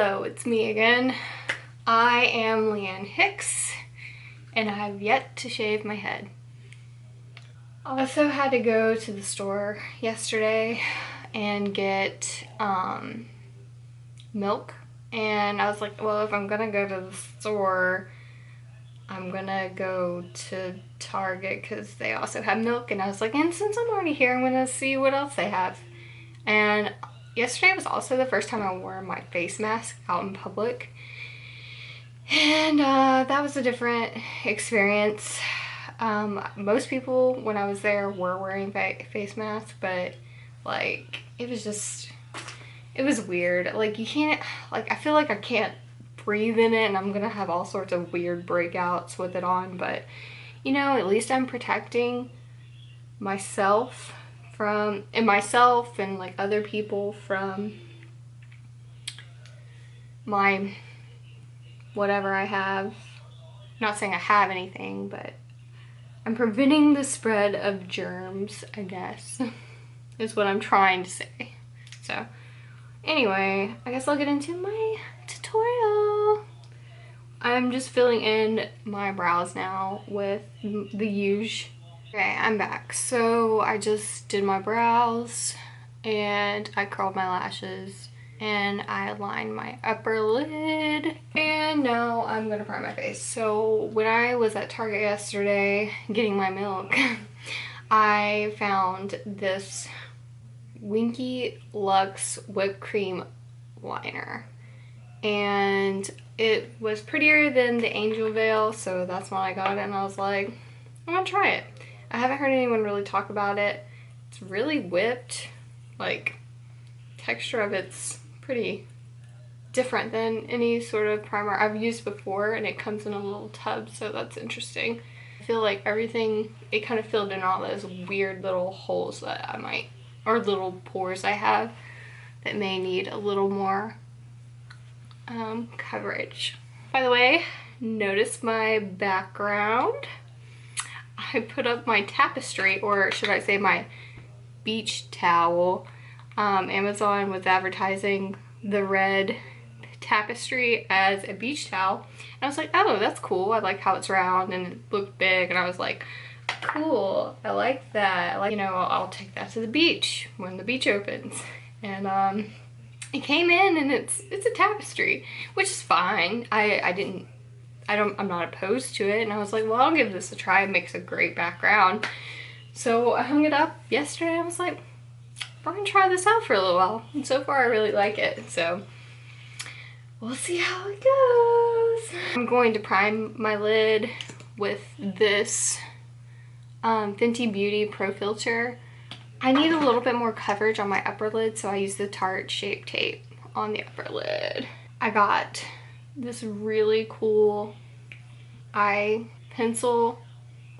Hello, it's me again. I am Leanne Hicks, and I have yet to shave my head. I also had to go to the store yesterday and get milk, and I was like, well, if I'm gonna go to the store, I'm gonna go to Target because they also have milk. And I was like, and since I'm already here, I'm gonna see what else they have. And yesterday was also the first time I wore my face mask out in public, and that was a different experience. Most people when I was there were wearing face masks, but like it was weird. Like you can't, like I feel like I can't breathe in it, and I'm gonna have all sorts of weird breakouts with it on, but you know, at least I'm protecting myself and like other people from my whatever I have. Not saying I have anything, but I'm preventing the spread of germs, I guess, is what I'm trying to say. So anyway, I guess I'll get into my tutorial. I'm just filling in my brows now with the Huge. Okay, I'm back. So I just did my brows and I curled my lashes and I aligned my upper lid, and now I'm gonna prime my face. So when I was at Target yesterday getting my milk, I found this Winky Luxe whipped cream liner, and it was prettier than the Angel Veil, so that's why I got it, and I was like, I'm gonna try it. I haven't heard anyone really talk about it. It's really whipped, like texture of it's pretty different than any sort of primer I've used before, and it comes in a little tub, so that's interesting. I feel like everything, it kind of filled in all those weird little holes that I might, or little pores I have that may need a little more coverage. By the way, notice my background. I put up my tapestry, or should I say my beach towel. Amazon was advertising the red tapestry as a beach towel, and I was like, oh, that's cool. I like how it's round and it looked big, and I was like, cool, I like that. I like, you know, I'll take that to the beach when the beach opens. And it came in and it's a tapestry, which is fine. I'm not opposed to it, and I was like, well, I'll give this a try. It makes a great background. So I hung it up yesterday. I was like, we're gonna try this out for a little while, and so far I really like it, so we'll see how it goes. I'm going to prime my lid with this Fenty Beauty Pro Filter. I need a little bit more coverage on my upper lid, so I use the Tarte Shape Tape on the upper lid. I got this really cool eye pencil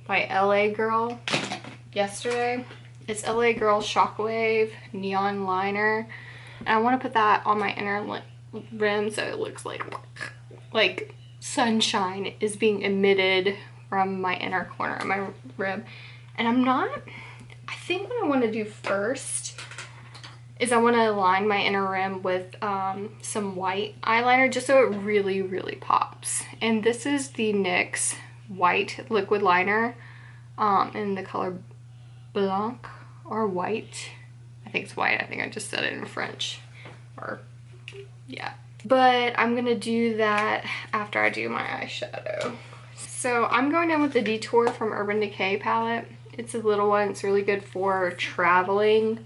by LA Girl yesterday. It's LA Girl Shockwave Neon Liner, and I want to put that on my inner rim so it looks like sunshine is being emitted from my inner corner of my rim. And I think what I want to do first is I want to align my inner rim with some white eyeliner, just so it really, really pops. And this is the NYX white liquid liner in the color Blanc or white. I think it's white. I think I just said it in French. Or, yeah. But I'm gonna do that after I do my eyeshadow. So I'm going in with the Detour from Urban Decay palette. It's a little one. It's really good for traveling.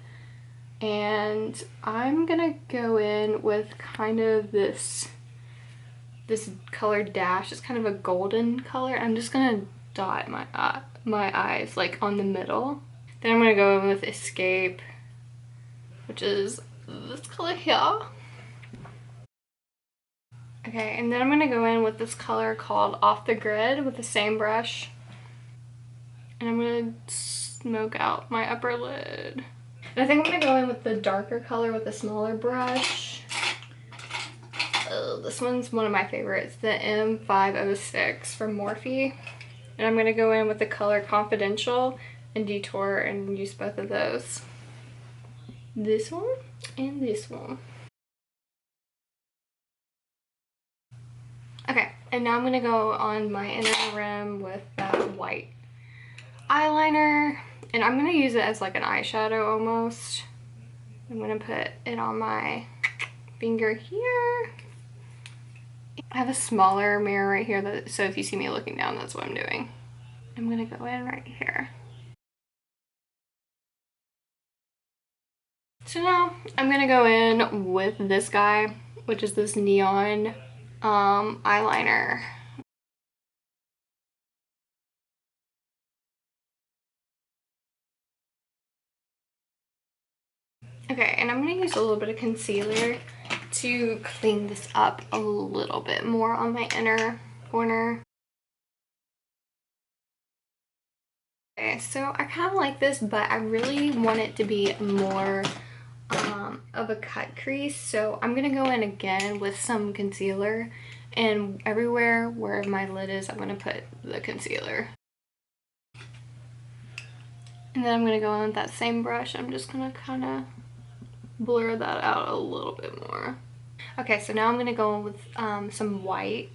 And I'm gonna go in with kind of this color dash. It's kind of a golden color. I'm just gonna dot my eyes like on the middle. Then I'm gonna go in with Escape, which is this color here. Okay, and then I'm gonna go in with this color called Off the Grid with the same brush. And I'm gonna smoke out my upper lid. And I think I'm gonna go in with the darker color with a smaller brush. Oh, this one's one of my favorites, the M506 from Morphe. And I'm gonna go in with the color Confidential and Detour and use both of those. This one and this one. And now I'm going to go on my inner rim with that white eyeliner. And I'm going to use it as like an eyeshadow almost. I'm going to put it on my finger here. I have a smaller mirror right here, so if you see me looking down, that's what I'm doing. I'm going to go in right here. So now I'm going to go in with this guy, which is this neon eyeliner. Okay, and I'm going to use a little bit of concealer to clean this up a little bit more on my inner corner. Okay, so I kind of like this, but I really want it to be more of a cut crease. So I'm going to go in again with some concealer, and everywhere where my lid is, I'm going to put the concealer. And then I'm going to go in with that same brush. I'm just going to kind of blur that out a little bit more. Okay, so now I'm going to go in with some white.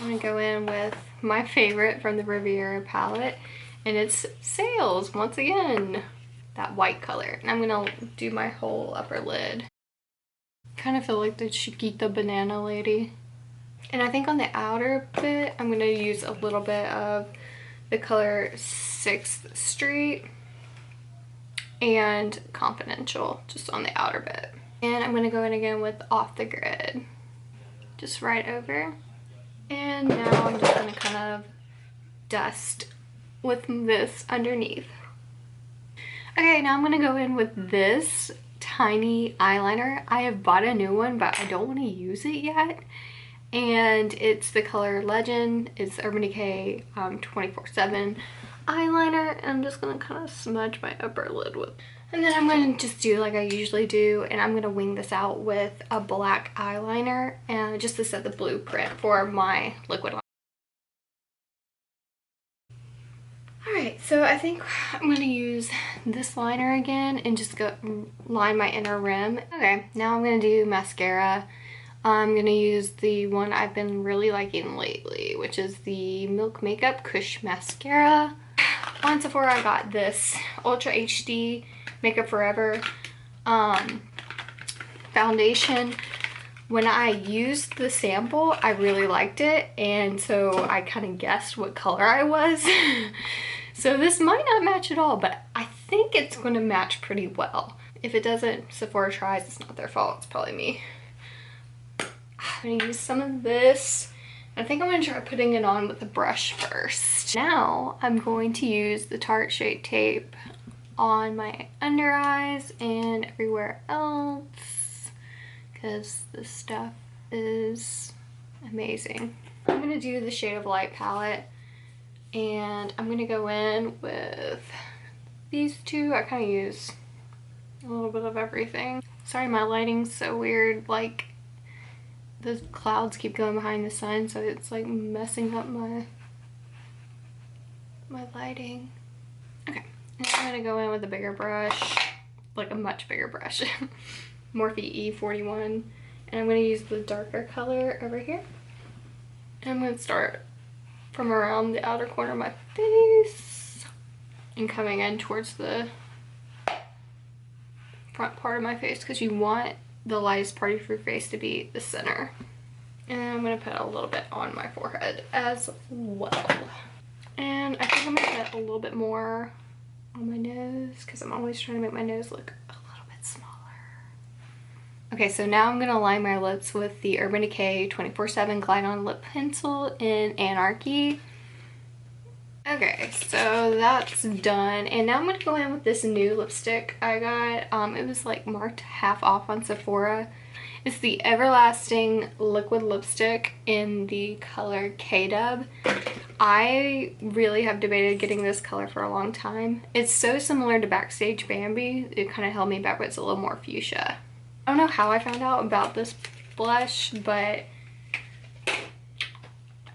I'm going to go in with my favorite from the Riviera palette, and it's Sales once again, that white color. And I'm going to do my whole upper lid. Kind of feel like the Chiquita banana lady. And I think on the outer bit, I'm going to use a little bit of the color 6th Street and Confidential, just on the outer bit. And I'm going to go in again with Off the Grid, just right over. And now I'm just going to kind of dust with this underneath. Okay, now I'm going to go in with this tiny eyeliner. I have bought a new one, but I don't want to use it yet. And it's the color Legend. It's Urban Decay 24/7 eyeliner, and I'm just going to kind of smudge my upper lid with. And then I'm going to just do like I usually do, and I'm going to wing this out with a black eyeliner, and just to set the blueprint for my liquid liner. Alright, so I think I'm going to use this liner again and just go line my inner rim. Okay, now I'm going to do mascara. I'm going to use the one I've been really liking lately, which is the Milk Makeup Kush Mascara. On Sephora, I got this Ultra HD Makeup Forever foundation. When I used the sample, I really liked it, and so I kind of guessed what color I was. So this might not match at all, but I think it's going to match pretty well. If it doesn't, Sephora tries, it's not their fault, it's probably me. I'm going to use some of this. I think I'm going to try putting it on with a brush first. Now I'm going to use the Tarte Shape Tape on my under eyes and everywhere else, because this stuff is amazing. I'm going to do the Shade of Light palette, and I'm going to go in with these two. I kind of use a little bit of everything. Sorry, my lighting's so weird. Like, the clouds keep going behind the sun, so it's like messing up my lighting. Okay, and I'm gonna go in with a bigger brush, like a much bigger brush, Morphe E41, and I'm gonna use the darker color over here. And I'm gonna start from around the outer corner of my face and coming in towards the front part of my face, because you want the lightest part of your face to be the center. And I'm going to put a little bit on my forehead as well. And I think I'm going to put a little bit more on my nose, because I'm always trying to make my nose look a little bit smaller. Okay, so now I'm going to line my lips with the Urban Decay 24/7 Glide On Lip Pencil in Anarchy. Okay, so that's done, and now I'm going to go in with this new lipstick I got. It was like marked half off on Sephora. It's the Everlasting Liquid Lipstick in the color K-Dub. I really have debated getting this color for a long time. It's so similar to Backstage Bambi. It kind of held me back, but it's a little more fuchsia. I don't know how I found out about this blush, but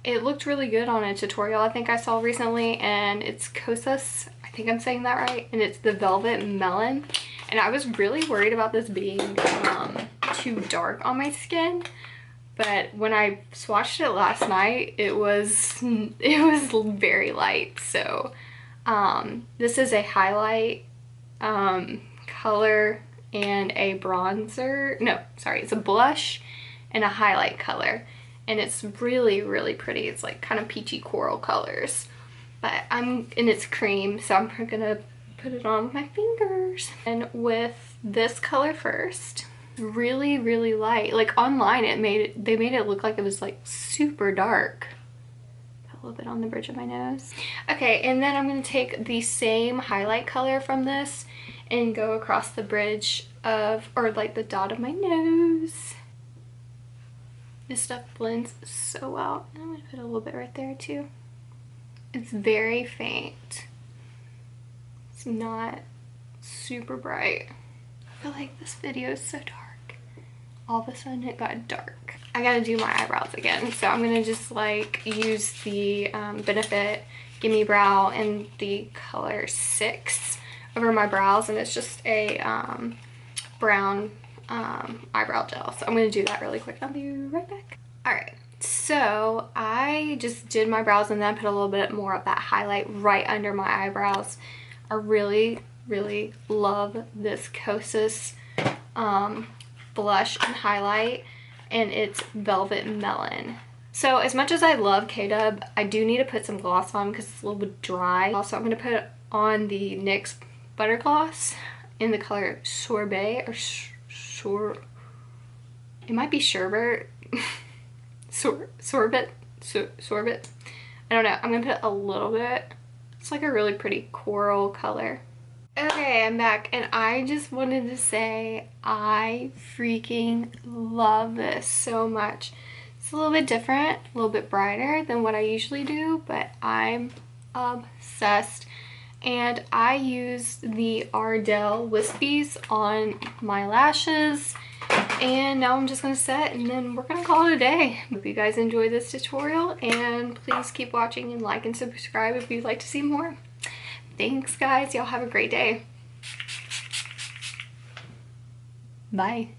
it looked really good on a tutorial I think I saw recently, and it's Kosas, I think I'm saying that right, and it's the Velvet Melon. And I was really worried about this being too dark on my skin, but when I swatched it last night, it was very light. So this is a highlight color and a bronzer. No, sorry, it's a blush and a highlight color, and it's really, really pretty. It's like kind of peachy coral colors, but and it's cream, so I'm gonna put it on with my fingers. And with this color first, really, really light. Like online they made it look like it was like super dark. Put a little bit on the bridge of my nose. Okay, and then I'm gonna take the same highlight color from this and go across the bridge of, or like the dot of my nose. This stuff blends so well. And I'm gonna put a little bit right there too. It's very faint. It's not super bright. I feel like this video is so dark. All of a sudden it got dark. I gotta do my eyebrows again. So I'm gonna just like use the Benefit Gimme Brow in the color 6 over my brows, and it's just a brown eyebrow gel. So I'm gonna do that really quick. I'll be right back. All right, so I just did my brows and then put a little bit more of that highlight right under my eyebrows. I really, really love this Kosas blush and highlight, and it's Velvet Melon. So as much as I love K-Dub, I do need to put some gloss on because it's a little bit dry. Also, I'm going to put on the NYX Butter Gloss in the color Sorbet, or it might be Sherbet. Sorbet. I don't know. I'm going to put a little bit. It's like a really pretty coral color. Okay, I'm back, and I just wanted to say I freaking love this so much. It's a little bit different, a little bit brighter than what I usually do, but I'm obsessed. And I used the Ardell Wispies on my lashes, and now I'm just gonna set, and then we're gonna call it a day. Hope you guys enjoyed this tutorial, and please keep watching and like and subscribe if you'd like to see more. Thanks guys, y'all have a great day. Bye.